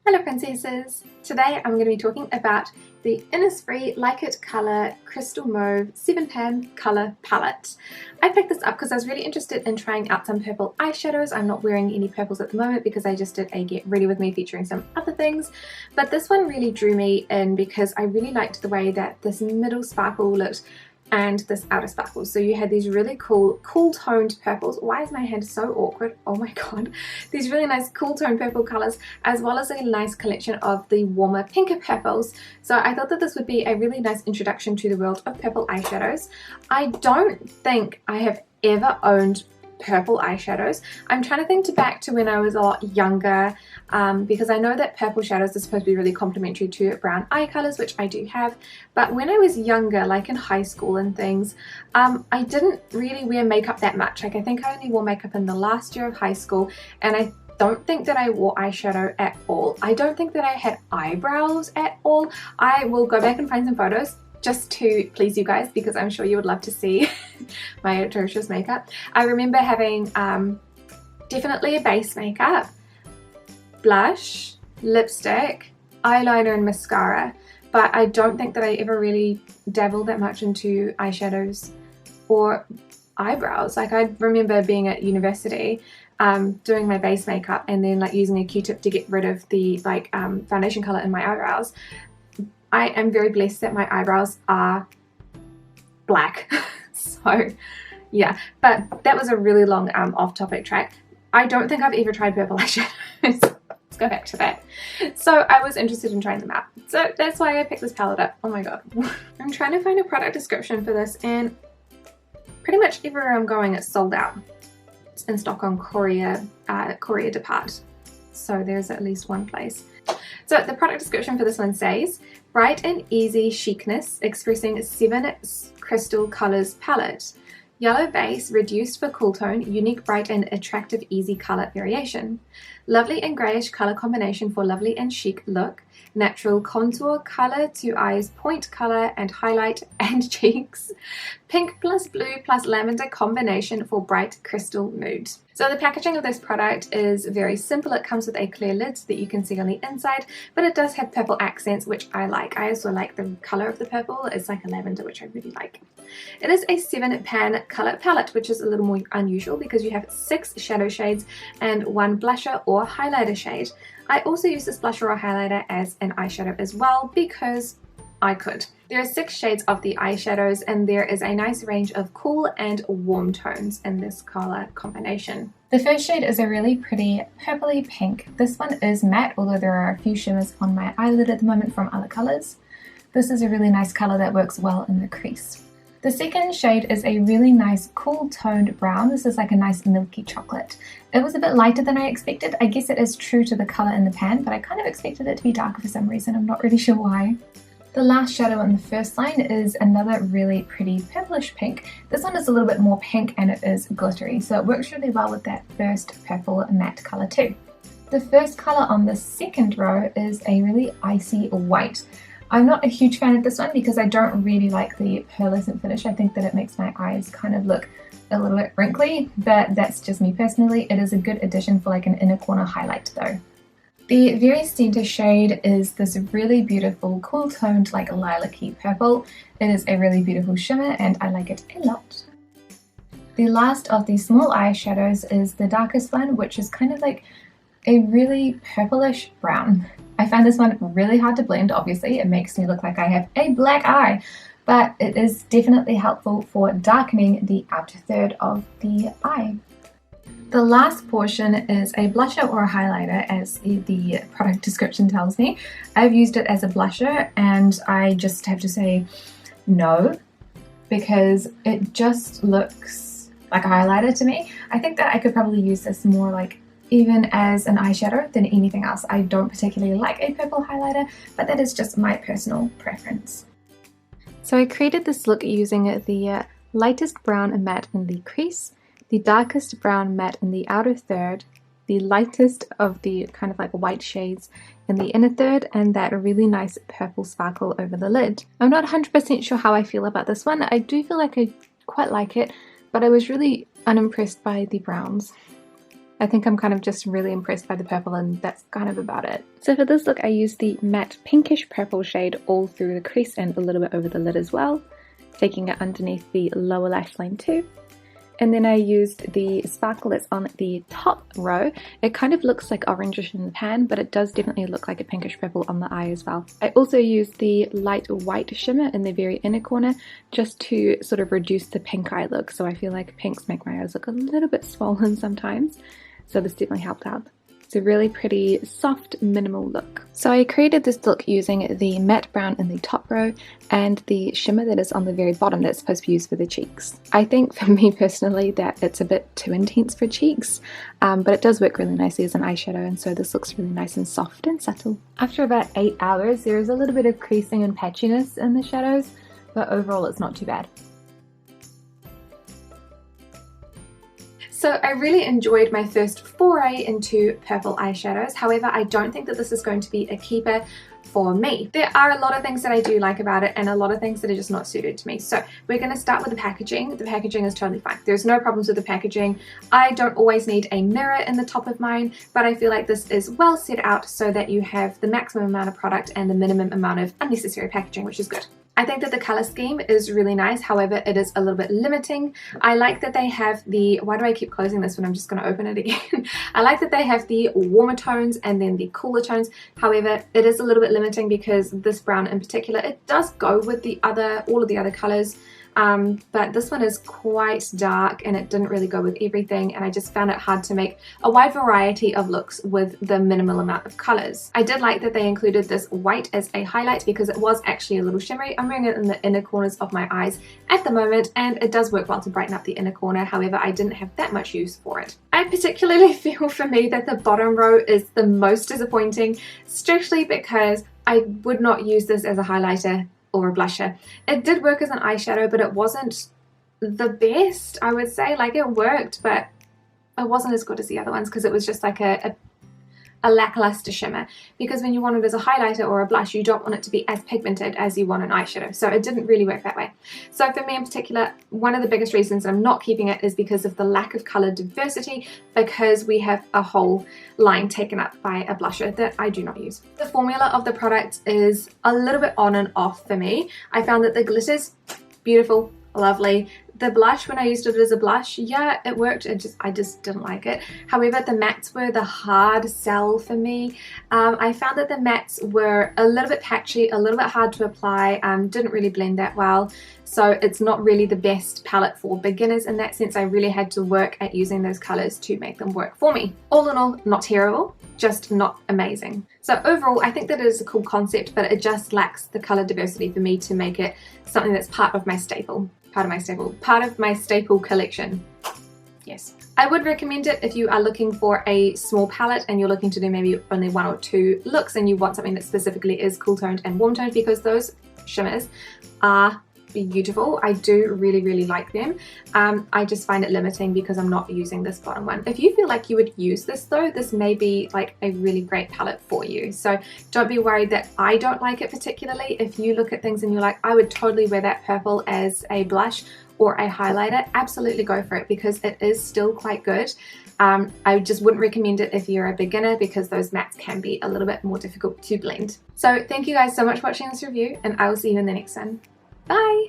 Hello princesses! Today I'm going to be talking about the Innisfree Like It Colour Crystal Mauve 7-pan colour palette. I picked this up because I was really interested in trying out some purple eyeshadows. I'm not wearing any purples at the moment because I just did a get ready with me featuring some other things, but this one really drew me in because I really liked the way that this middle sparkle looked and this outer sparkle. So you had these really cool toned purples. Why is my hand so awkward? Oh my god. These really nice cool toned purple colors, as well as a nice collection of the warmer pinker purples. So I thought that this would be a really nice introduction to the world of purple eyeshadows. I don't think I have ever owned purple eyeshadows. I'm trying to think back to when I was a lot younger, because I know that purple shadows are supposed to be really complementary to brown eye colors, which I do have, but when I was younger, like in high school and things, I didn't really wear makeup that much. Like I think I only wore makeup in the last year of high school, and I don't think that I wore eyeshadow at all. I don't think that I had eyebrows at all. I will go back and find some photos just to please you guys, because I'm sure you would love to see my atrocious makeup. I remember having definitely a base makeup, blush, lipstick, eyeliner and mascara, but I don't think that I ever really dabbled that much into eyeshadows or eyebrows. Like I remember being at university doing my base makeup and then like using a Q-tip to get rid of the foundation color in my eyebrows. I am very blessed that my eyebrows are black. So yeah, but that was a really long off-topic track. I don't think I've ever tried purple eyeshadows. Let's go back to that. So I was interested in trying them out. So that's why I picked this palette up. Oh my god. I'm trying to find a product description for this, and pretty much everywhere I'm going it's sold out. It's in stock on Courier Depart. So there's at least one place. So the product description for this one says, bright and easy chicness expressing 7 crystal colors palette. Yellow base, reduced for cool tone, unique bright and attractive easy color variation. Lovely and grayish color combination for lovely and chic look. Natural contour color to eyes, point color and highlight and cheeks. Pink plus blue plus lavender combination for bright crystal mood. So the packaging of this product is very simple. It comes with a clear lid that you can see on the inside, but it does have purple accents, which I like. I also like the color of the purple. It's like a lavender, which I really like. It is a 7-pan color palette, which is a little more unusual because you have 6 shadow shades and 1 blusher or highlighter shade. I also use this blusher or highlighter as an eyeshadow as well because I could. There are 6 shades of the eyeshadows, and there is a nice range of cool and warm tones in this color combination. The first shade is a really pretty purpley pink. This one is matte, although there are a few shimmers on my eyelid at the moment from other colors. This is a really nice color that works well in the crease. The second shade is a really nice cool toned brown. This is like a nice milky chocolate. It was a bit lighter than I expected. I guess it is true to the color in the pan, but I kind of expected it to be darker for some reason. I'm not really sure why. The last shadow on the first line is another really pretty purplish pink. This one is a little bit more pink and it is glittery, so it works really well with that first purple matte color too. The first color on the second row is a really icy white. I'm not a huge fan of this one because I don't really like the pearlescent finish. I think that it makes my eyes kind of look a little bit wrinkly, but that's just me personally. It is a good addition for like an inner corner highlight though. The very center shade is this really beautiful cool toned like lilac-y purple. It is a really beautiful shimmer and I like it a lot. The last of the small eyeshadows is the darkest one, which is kind of like a really purplish brown. I find this one really hard to blend. Obviously it makes me look like I have a black eye, but it is definitely helpful for darkening the outer third of the eye. The last portion is a blusher or a highlighter, as the product description tells me. I've used it as a blusher and I just have to say no, because it just looks like a highlighter to me. I think that I could probably use this more like even as an eyeshadow than anything else. I don't particularly like a purple highlighter, but that is just my personal preference. So I created this look using the lightest brown matte in the crease, the darkest brown matte in the outer third, the lightest of the kind of like white shades in the inner third, and that really nice purple sparkle over the lid. I'm not 100% sure how I feel about this one. I do feel like I quite like it, but I was really unimpressed by the browns. I think I'm kind of just really impressed by the purple, and that's kind of about it. So for this look I used the matte pinkish purple shade all through the crease and a little bit over the lid as well, taking it underneath the lower lash line too. And then I used the sparkle that's on the top row. It kind of looks like orangish in the pan, but it does definitely look like a pinkish purple on the eye as well. I also used the light white shimmer in the very inner corner just to sort of reduce the pink eye look. So I feel like pinks make my eyes look a little bit swollen sometimes. So this definitely helped out. It's a really pretty soft minimal look. So I created this look using the matte brown in the top row and the shimmer that is on the very bottom that's supposed to be used for the cheeks. I think for me personally that it's a bit too intense for cheeks, but it does work really nicely as an eyeshadow, and so this looks really nice and soft and subtle. After about 8 hours there is a little bit of creasing and patchiness in the shadows, but overall it's not too bad. So I really enjoyed my first foray into purple eyeshadows. However, I don't think that this is going to be a keeper for me. There are a lot of things that I do like about it and a lot of things that are just not suited to me. So we're going to start with the packaging. The packaging is totally fine. There's no problems with the packaging. I don't always need a mirror in the top of mine, but I feel like this is well set out so that you have the maximum amount of product and the minimum amount of unnecessary packaging, which is good. I think that the color scheme is really nice, however it is a little bit limiting. I like that they have the, why do I keep closing this when I'm just going to open it again? I like that they have the warmer tones and then the cooler tones, however it is a little bit limiting because this brown in particular, it does go with the other, all of the other colors. But this one is quite dark and it didn't really go with everything, and I just found it hard to make a wide variety of looks with the minimal amount of colors. I did like that they included this white as a highlight because it was actually a little shimmery. I'm wearing it in the inner corners of my eyes at the moment and it does work well to brighten up the inner corner, however I didn't have that much use for it. I particularly feel for me that the bottom row is the most disappointing, strictly because I would not use this as a highlighter or a blusher. It did work as an eyeshadow, but it wasn't the best, I would say. Like, it worked, but it wasn't as good as the other ones because it was just like a lackluster shimmer, because when you want it as a highlighter or a blush you don't want it to be as pigmented as you want an eyeshadow, so it didn't really work that way. So for me in particular, one of the biggest reasons I'm not keeping it is because of the lack of color diversity, because we have a whole line taken up by a blusher that I do not use. The formula of the product is a little bit on and off for me. I found that the glitters, beautiful, lovely. The blush, when I used it as a blush, yeah, it worked. I just didn't like it. However, the mattes were the hard sell for me. I found that the mattes were a little bit patchy, a little bit hard to apply, didn't really blend that well. So it's not really the best palette for beginners in that sense. I really had to work at using those colors to make them work for me. All in all, not terrible, just not amazing. So overall, I think that it is a cool concept, but it just lacks the color diversity for me to make it something that's part of my staple. Part of my staple collection. Yes. I would recommend it if you are looking for a small palette and you're looking to do maybe only 1 or 2 looks and you want something that specifically is cool toned and warm toned, because those shimmers are beautiful. I do really like them. I just find it limiting because I'm not using this bottom one. If you feel like you would use this though, this may be like a really great palette for you. So don't be worried that I don't like it particularly. If you look at things and you're like, I would totally wear that purple as a blush or a highlighter, absolutely go for it because it is still quite good. I just wouldn't recommend it if you're a beginner because those mattes can be a little bit more difficult to blend. So thank you guys so much for watching this review, and I will see you in the next one. Bye!